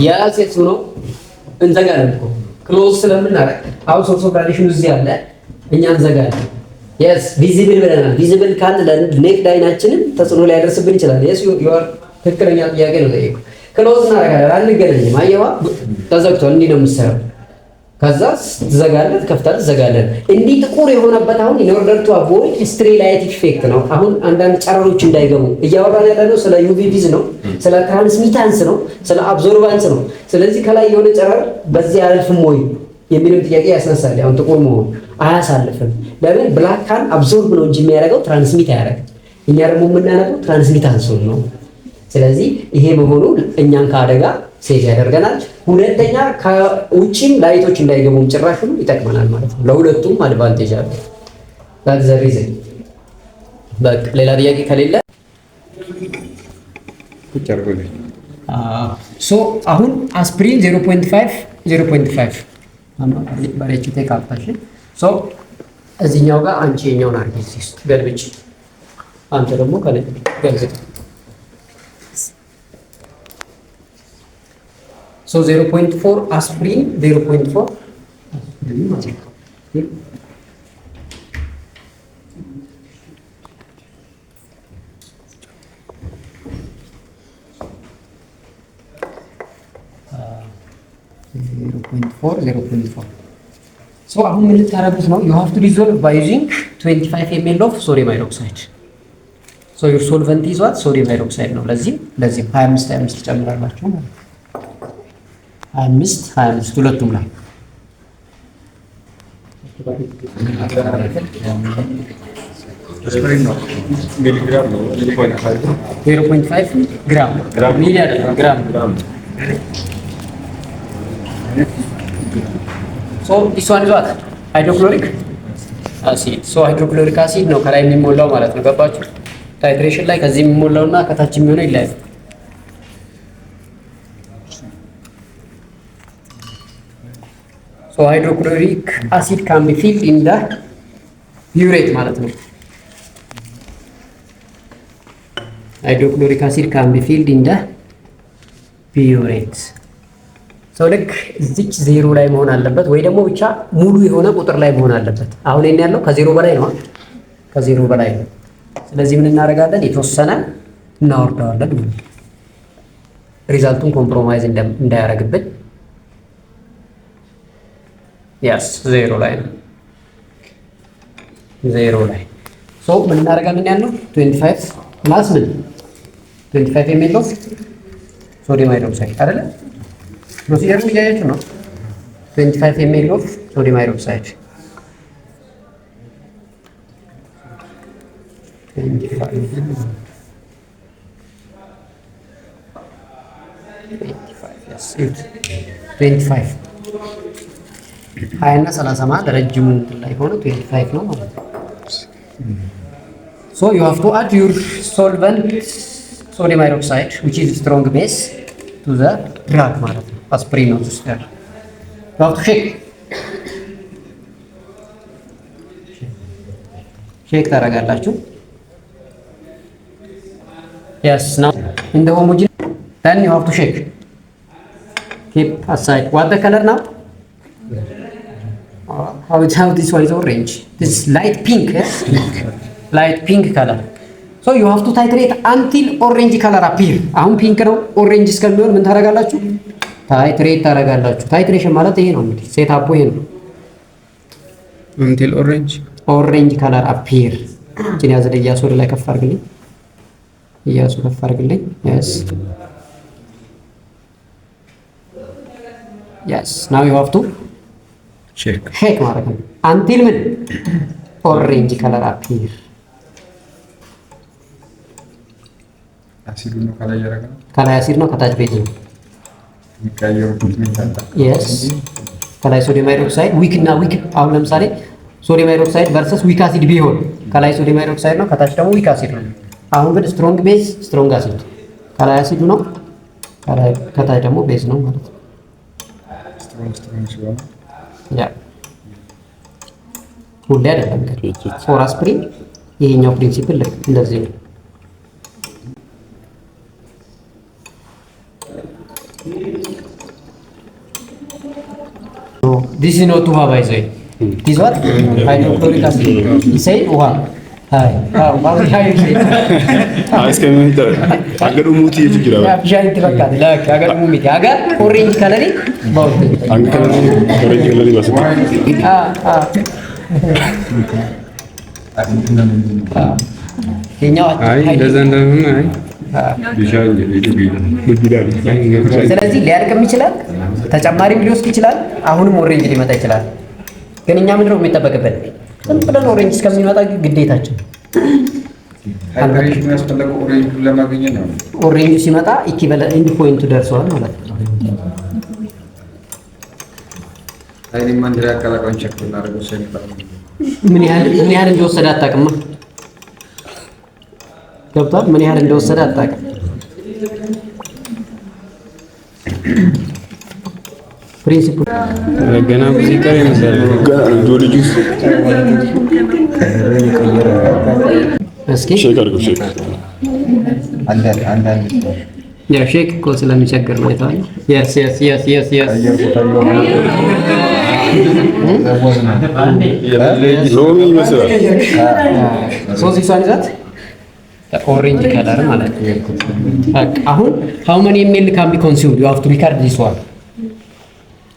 የሴት ነው እንዘጋለን እኮ ክሎዝ ስለምናደርግ አሁን ሶርስ ኦፍ ራዲሽን እዚህ አለ፣ እኛ እንዘጋለን። የስ ቪዚብል ብለናል። ቪዚብል ካለ ለኔክድ አይናችንን ተጽዕኖ ሊያደርስብን ይችላል። የስ ዩአር ትክክለኛ ጥያቄ ነው ጠየቁ። ክሎዝ እናደርጋለን፣ አንገናኝም። አየዋ ተዘግቷል። እንዲህ ነው የምትሰራው። ከዛ ትዘጋለህ፣ ትከፍታለህ፣ ትዘጋለህ። እንዲህ ጥቁር የሆነበት አሁን ኢን ኦርደር ቱ አቮይድ ስትሬላይት ኢፌክት ነው። አሁን አንዳንድ ጨረሮች እንዳይገቡ እያወራን ያለነው ስለ ዩቪ ቪዝ ነው፣ ስለ ትራንስሚታንስ ነው፣ ስለ አብዞርባንስ ነው። ስለዚህ ከላይ የሆነ ጨረር በዚህ አያልፍም ወይ የሚልም ጥያቄ ያስነሳል። አሁን ጥቁር መሆኑ አያሳልፍም። ለምን? ብላክ ካን አብዞርብ ነው እንጂ የሚያደርገው ትራንስሚት አያደርግም። እኛ ደግሞ የምናደርገው ትራንስሚታንሱን ነው። ስለዚህ ይሄ መሆኑ እኛን ከአደጋ ሴቭ ያደርገናል። ሁለተኛ ከውጪም ላይቶች እንዳይገቡም ጭራሽ ሁሉ ይጠቅመናል ማለት ነው። ለሁለቱም አድቫንቴጅ አለ። that's the reason። በቃ ሌላ ጥያቄ ከሌለ ሶ አሁን አስፕሪን 0.5 ባሬች ተካፍታሽ ሶ እዚህኛው ጋር አንቺ የኛውን አርጊ ሲስት ገልብጭ፣ አንተ ደግሞ ከላይ ገልብጥ። So 0.4 aspirin 0.4 0.4 So አሁን ምን ልታረጉት ነው? You have to dissolve by using 25 ml of sodium hydroxide. So your solvent is what? Sodium hydroxide ነው። ለዚህ 25 ትጨምራላችሁ ማለት ነው። 25 ሁለቱም ላይ ሚሊግራም ነው 0.5 ግራም ሚሊ አይደለም ግራም። ሶ this one is what? ሃይድሮክሎሪክ አሲድ። ሶ ሃይድሮክሎሪክ አሲድ ነው ከላይ የሚሞላው ማለት ነው። ገባችሁ? ታይትሬሽን ላይ ከዚህ የሚሞላውና ከታች የሚሆነው ይለያል። ሶ ሃይድሮክሎሪክ አሲድ ካን ቢ ፊልድ ኢን ደ ቢውሬት ማለት ነው። ሃይድሮክሎሪክ አሲድ ካን ቢ ፊልድ ኢን ደ ቢውሬት። ሰው ልክ እዚች ዜሮ ላይ መሆን አለበት ወይ ደግሞ ብቻ ሙሉ የሆነ ቁጥር ላይ መሆን አለበት። አሁን ይሄን ያለው ከዜሮ በላይ ነው፣ ከዜሮ በላይ ነው። ስለዚህ ምን እናደርጋለን? የተወሰነ እናወርደዋለን። ሪዛልቱን ኮምፕሮማይዝ እንዳያደርግብን። ያስ ዜሮ ላይ ነው፣ ዜሮ ላይ ሶ ምን እናደርጋለን? ያለው 25 ፕላስ ምን 25 የሚለው ሶዲየም ሃይድሮክሳይድ አይደለ? ፕሮሲጀሩን እያያችሁ ነው። 25 ml ኦፍ ሶዲየም ሃይድሮክሳይድ 25 20 እና 30 ማለት ረጅሙ ላይ ሆነ 25 ነው ማለት ነው። ሶ ዩ ሃቭ ቱ አድ ዩር ሶልቨንት ሶዲየም ሃይድሮክሳይድ which is strong base to the drug ማለት ነው። አስፕሪን ነው ውስጥ ያለው you have to shake ታደርጋላችሁ። yes now in the homogeneous then you have to shake. Keep aside. What the color now? How this one is orange. This is light pink, yes? Light pink color. So you have to titrate until orange color appear. አሁን ፒንክ ነው ኦሬንጅ እስከሚሆን ምን ታደርጋላችሁ? ታይትሬት ታደርጋላችሁ። ታይትሬሽን ማለት ይሄ ነው እንግዲህ ሴት አፑ ይሄ ነው። until orange color appear. እቺን ያዘለ እያሱ ወደ ላይ ከፍ አድርግልኝ። እያሱ ከፍ አድርግልኝ። yes yes now you have to shake ማለት ነው until ምን orange color appear. አሲድ ነው ከላይ ያደረገ ነው። ከላይ አሲድ ነው ከታች ቤዝ ነው የሚቀየሩበት ሁኔታ አለ። yes ከላይ ሶዲየም ሃይድሮክሳይድ ዊክ እና ዊክ አሁን ለምሳሌ ሶዲየም ሃይድሮክሳይድ ቨርሰስ ዊክ አሲድ ቢሆን ከላይ ሶዲየም ሃይድሮክሳይድ ነው ከታች ደግሞ ዊክ አሲድ ነው። አሁን ግን ስትሮንግ ቤዝ ስትሮንግ አሲድ ከላይ አሲዱ ነው ከታች ደግሞ ቤዝ ነው ማለት ነው። ስትሮንግ ሲሆን ያ ሁሌ አይደለም ግን ፎር አስፕሪን ይሄኛው ፕሪንሲፕል እንደዚህ ነው። This is not uha by the way. This what? Hydrochloric acid. He said uha. Hi. How you say? እስከምን አገሩ ሙቲ ይጅራል ጃን ተበቃ ለካ አገር ሙሚት አገር ኦሬንጅ ከለሪ ባውት አንከለ ኦሬንጅ ከለሪ በስማ የኛው እንደዛ እንደሆነ ስለዚህ ሊያልቅም ይችላል፣ ተጨማሪም ሊወስድ ይችላል፣ አሁንም ኦሬንጅ ሊመጣ ይችላል። ግን እኛ ምንድነው የሚጠበቅበት? ዝም ብለን ኦሬንጅ እስከሚመጣ ግዴታችን ሃይድሬሽን ያስፈልገው ኦሬንጅ ለማግኘት ነው። ኦሬንጅ ሲመጣ ኢኩቫለንት ኢንድ ፖይንቱ ደርሰዋል ማለት ነው። አይኔ ማንድራ ያቀላቀውን ቸክ እናደርገው ሰይጣን ምን ያህል እንደወሰደ አታውቅም። ገብቷል? ምን ያህል እንደወሰደ አታውቅም። ፕሪንሲፕል ገና ብዙ ይቀር ይመስላል። ጆሎጂ እስኪ ሼክ አድርገው ሼክ አንዳንድ ያ ሼክ እኮ ስለሚቸገር ነው አይተዋል። yes ሎሚ ይመስላል። ሶሲ ሳይዛት ኦሬንጅ ከለር ማለት ነው። በቃ አሁን how many ml can be consumed you have to record this one.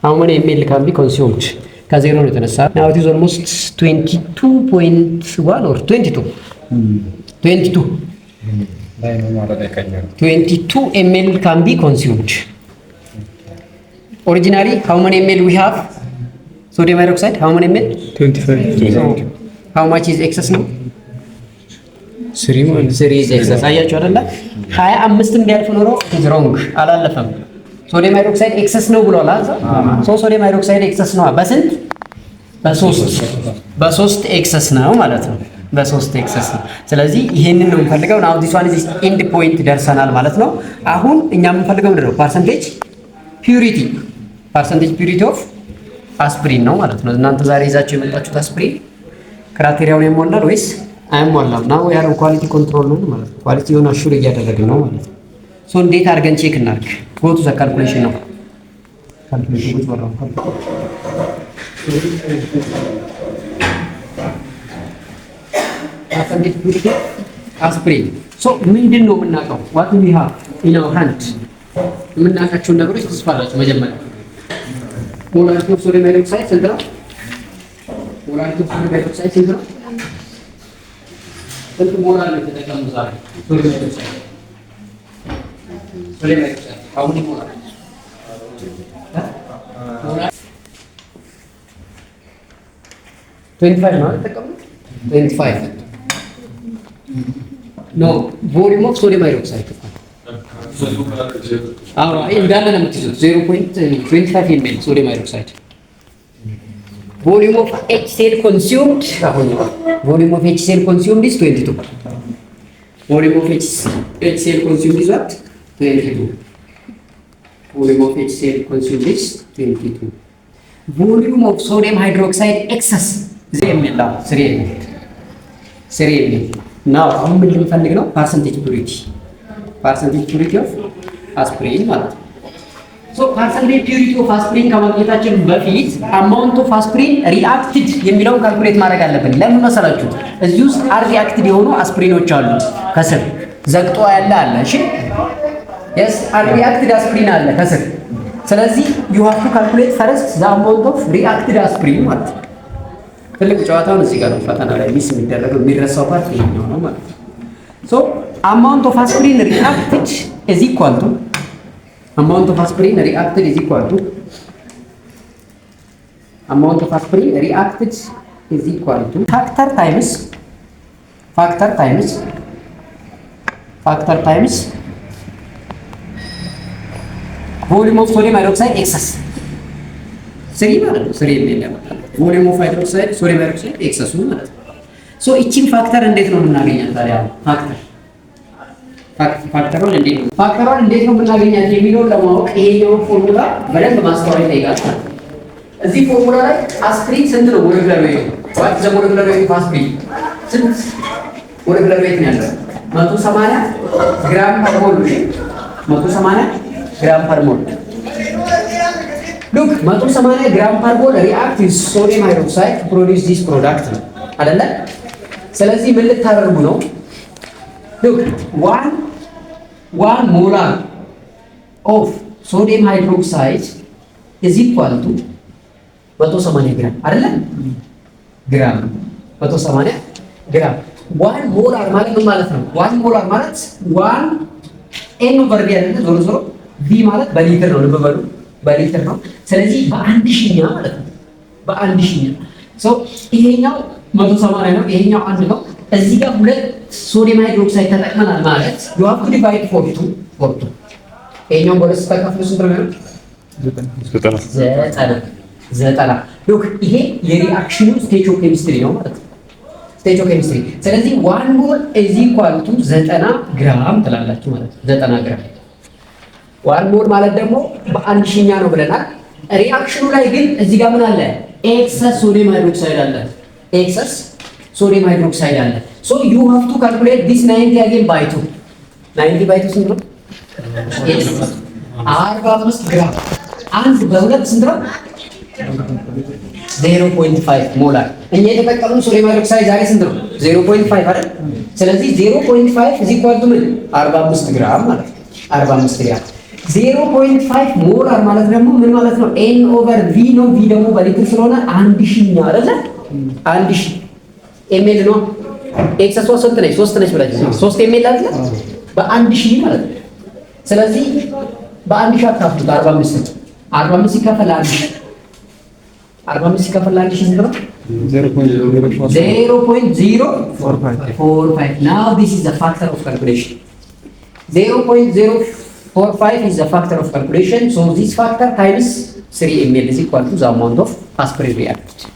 how many ml can be consumed ከዜሮ ነው የተነሳ now it is almost 22.1 or 22 ላይ ነው ማለት አይቀየር 22 ml can be consumed. Originally how many ml we have sodium hydroxide? How many ml? 25 So how much is excess now? 3 is excess. አያችሁ አይደለ? 25 ቢያልፍ ኖሮ is wrong አላለፈም። ሶዲየም ሃይድሮክሳይድ ኤክሰስ ነው ብሏል አዛ ሶዲየም ሃይድሮክሳይድ ኤክሰስ ነው በስንት በ3 ኤክሰስ ነው ማለት ነው። በ3 ኤክሰስ ነው። ስለዚህ ይሄንን ነው የምፈልገው። ናው ዲስ ዋን ኢዝ ኢንድ ፖይንት ደርሰናል ማለት ነው። አሁን እኛ የምንፈልገው ምንድን ነው? ፐርሰንቴጅ ፒዩሪቲ ኦፍ አስፕሪን ነው ማለት ነው። እናንተ ዛሬ ይዛችሁ የመጣችሁት አስፕሪን ክራይቴሪያውን ያሟላል ወይስ አያሟላም? ናው ያለው ኳሊቲ ኮንትሮል ነው ማለት ነው። ኳሊቲ የሆነ አሹር እያደረግን ነው ማለት ነው። ሶ እንዴት አድርገን ቼክ እናድርግ? ጎቱ ዘ ካልኩሌሽን ነው ካልኩሌሽኖች ወራው ፐርሰንቴጅ ፒዩሪቲ አስፕሪን። ሶ ምንድን ነው የምናውቀው? ዋት ዊ ሃቭ ኢን አወር ሃንድ የምናውቃቸውን ነገሮች ተስፋላችሁ። መጀመሪያ ሞላሪቲ ኦፍ ሶዲየም ሃይድሮክሳይድ ስንት ነው? ሞላሪቲ ኦፍ ሶዲየም ሃይድሮክሳይድ ስንት ነው? ስንት ሞላር ነው የተጠቀሙት ዛሬ? ሶዲየም ሃይድሮክሳይድ አሁን ይሞላል 25 ነው የተጠቀሙት 25 ኖ ቮሊዩም ኦፍ ሶዲየም ሃይድሮክሳይድ አሁን እንዳለ ነው የምትይዙት 0.25 ml ሶዲየም ሃይድሮክሳይድ volume of HCl consumed አሁን ነው volume of HCl consumed is 22 volume of HCl consumed is what 22 volume of HCl consumed is 22 volume of sodium hydroxide excess 3 ml now አሁን ምን ልንፈልግ ነው? percentage purity of aspirin ማለት ነው። ሶ percentage purity of aspirin ከማግኘታችን በፊት amount of aspirin reacted የሚለውን ካልኩሌት ማድረግ አለብን። ለምን መሰላችሁ? እዚህ ውስጥ reacted የሆኑ አስፕሪኖች አሉ። ከስር ዘግጦ ያለ አለ። እሺ yes reacted aspirin አለ ከስር። ስለዚህ you have to calculate first the amount of reacted aspirin ማለት ነው። ትልቅ ጨዋታውን እዚህ ጋር ነው ፈተና ላይ ሚስ የሚደረገው የሚረሳው ፓርት ይሄኛው ነው ማለት ነው። ሶ amount of aspirin reacted is equal to amount of aspirin reacted is equal to amount of aspirin reacted is equal to factor times volume of sodium hydroxide excess 3 ማለት ነው። 3 የሚል ያመጣል volume of hydroxide sodium hydroxide excess ማለት ነው። ሶ እቺን ፋክተር እንዴት ነው የምናገኛት ታዲያ? ፋክተሩን እንዴት ነው የምናገኛት የሚለውን ለማወቅ ይሄኛው ፎርሙላ በደንብ ማስተዋል ይጠይቃል። እዚህ ፎርሙላ ላይ አስፕሪን ስንት ነው ሞለኪውላር ዌይቱ? ዋት ዘ ሞለኪውላር ዌይት ኦፍ አስፕሪን ስንት ሞለኪውላር ዌይት ነው ያለው? 180 ግራም ፐር ሞል ነው። 180 ግራም ፐር ሞል ሉክ 180 ግራም ፐር ሞል ሪአክት ዊዝ ሶዲየም ሃይድሮክሳይድ ቱ ፕሮዲዩስ ዲስ ፕሮዳክት ነው አይደለ? ስለዚህ ምን ልታደርጉ ነው? ሉክ 1 molar of sodium hydroxide is equal to 180 ግራም አይደለ? ግራም 180 ግራም 1 molar ማለት ምን ማለት ነው? 1 molar ማለት 1 n over v አይደለ? ዞሮ ዞሮ v ማለት በሊትር ነው። ልብ በሉ በሊትር ነው። ስለዚህ በአንድ ሺኛ ማለት ነው። በአንድ ሺኛ ሶ ይሄኛው 180 ነው፣ ይሄኛው 1 ነው። እዚህ ጋር 2 ሶዲየም ሃይድሮክሳይድ ተጠቅመናል ማለት you have to divide for 2 ይሄኛው በሁለት ተካፍሎ ስንት ነው? 90 ሉክ ይሄ የሪአክሽኑ ስቴቾኬሚስትሪ ነው ማለት ነው። ስቴቾኬሚስትሪ ስለዚህ 1 ሞል is equal to 90 ግራም ትላላችሁ ማለት ነው። 90 ግራም 1 ሞል ማለት ደግሞ በአንድ ሺኛ ነው ብለናል። ሪአክሽኑ ላይ ግን እዚህ ጋር ምን አለ? ኤክሰስ ሶዲየም ሃይድሮክሳይድ አለ። ኤክሰስ ሶዲየም ሃይድሮክሳይድ አለ። ሶ you have to calculate this 90 again by 2 90 by 2 ስንት ነው? 45 ግራም አንድ በሁለት ስንት ነው? 0.5 ሞላር። እኛ የተጠቀምነው ሶዲየም ሃይድሮክሳይድ ዛሬ ስንት ነው? 0.5 አይደል? ስለዚህ 0.5 is equal to ምን? 45 ግራም ማለት ነው። 45 ግራም 0.5 ሞላር ማለት ደግሞ ምን ማለት ነው? n over v ነው። v ደግሞ በሊትር ስለሆነ 1000 ነው አይደል? 1000 ml ነው። ኤክሰሷ ስንት ነች? 3 ነች ብላችሁ 3 ml አይደል? በ1000 ማለት ነው። ስለዚህ በ1000 አካፍሉት 45 45 ሲከፈል 1000 45 ሲከፈል 1000 ስንት ነው? 0.045 now this is the factor of calculation 0.045 is the factor of calculation so this factor times 3 ml is equal to the amount of aspirin reacted